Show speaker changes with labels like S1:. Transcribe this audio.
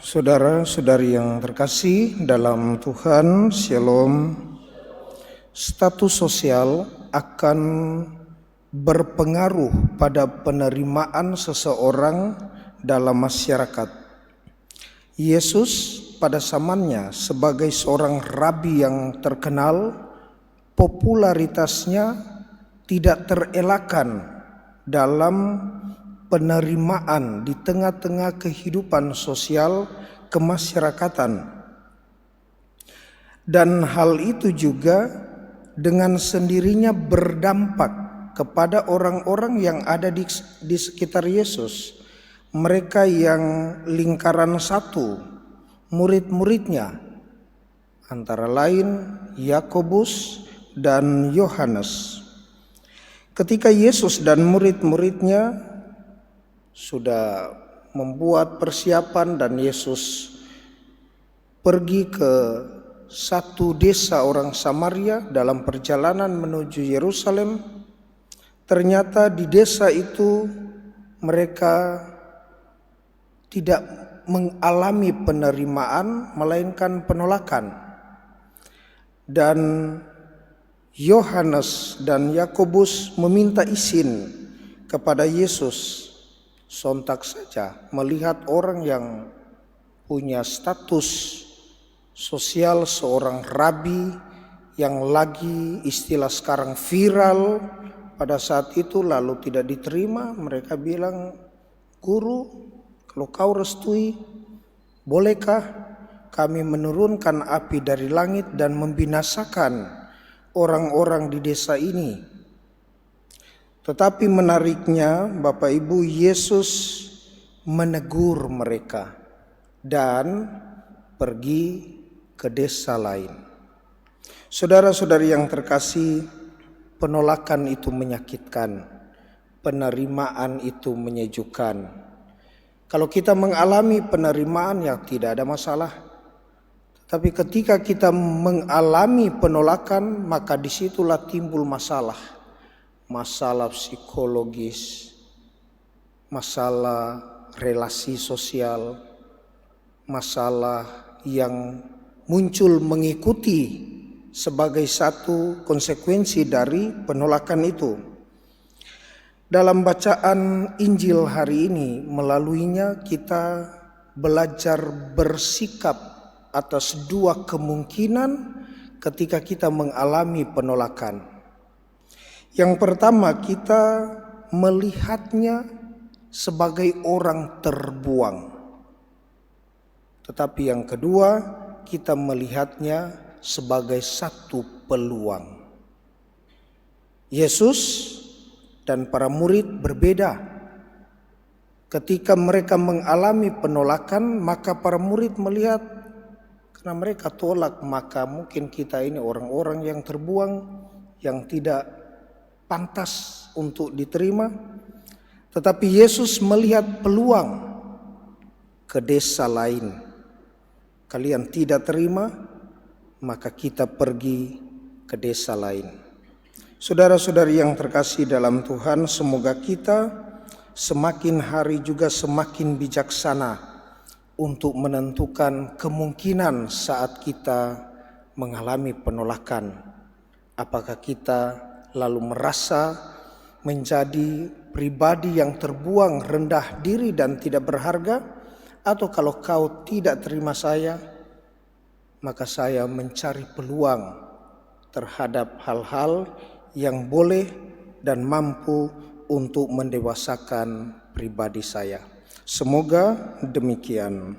S1: Saudara-saudari yang terkasih dalam Tuhan, Shalom. Status sosial akan berpengaruh pada penerimaan seseorang dalam masyarakat. Yesus pada zamannya sebagai seorang rabi yang terkenal, popularitasnya tidak terelakkan dalam penerimaan di tengah-tengah kehidupan sosial kemasyarakatan. Dan hal itu juga dengan sendirinya berdampak kepada orang-orang yang ada di sekitar Yesus. Mereka yang lingkaran satu, murid-muridnya, antara lain Yakobus dan Yohanes. Ketika Yesus dan murid-muridnya sudah membuat persiapan dan Yesus pergi ke satu desa orang Samaria dalam perjalanan menuju Yerusalem, ternyata di desa itu mereka tidak mengalami penerimaan melainkan penolakan. Dan Yohanes dan Yakobus meminta izin kepada Yesus. Sontak saja melihat orang yang punya status sosial, seorang rabi yang lagi istilah sekarang viral pada saat itu lalu tidak diterima. Mereka bilang, "Guru, kalau kau restui, bolehkah kami menurunkan api dari langit dan membinasakan orang-orang di desa ini?" Tetapi menariknya, Bapak Ibu, Yesus menegur mereka dan pergi ke desa lain. Saudara-saudari yang terkasih, penolakan itu menyakitkan, penerimaan itu menyejukkan. Kalau kita mengalami penerimaan, ya tidak ada masalah. Tapi ketika kita mengalami penolakan, maka disitulah timbul masalah. Masalah psikologis, masalah relasi sosial, masalah yang muncul mengikuti sebagai satu konsekuensi dari penolakan itu. Dalam bacaan Injil hari ini, melaluinya kita belajar bersikap atas dua kemungkinan ketika kita mengalami penolakan. Yang pertama, kita melihatnya sebagai orang terbuang. Tetapi yang kedua, kita melihatnya sebagai satu peluang. Yesus dan para murid berbeda. Ketika mereka mengalami penolakan, maka para murid melihat karena mereka tolak, maka mungkin kita ini orang-orang yang terbuang, yang tidak pantas untuk diterima. Tetapi Yesus melihat peluang ke desa lain. Kalian tidak terima, maka kita pergi ke desa lain. Saudara-saudari yang terkasih dalam Tuhan, semoga kita semakin hari juga semakin bijaksana untuk menentukan kemungkinan saat kita mengalami penolakan. Apakah kita lalu merasa menjadi pribadi yang terbuang, rendah diri dan tidak berharga, atau kalau kau tidak terima saya, maka saya mencari peluang terhadap hal-hal yang boleh dan mampu untuk mendewasakan pribadi saya. Semoga demikian.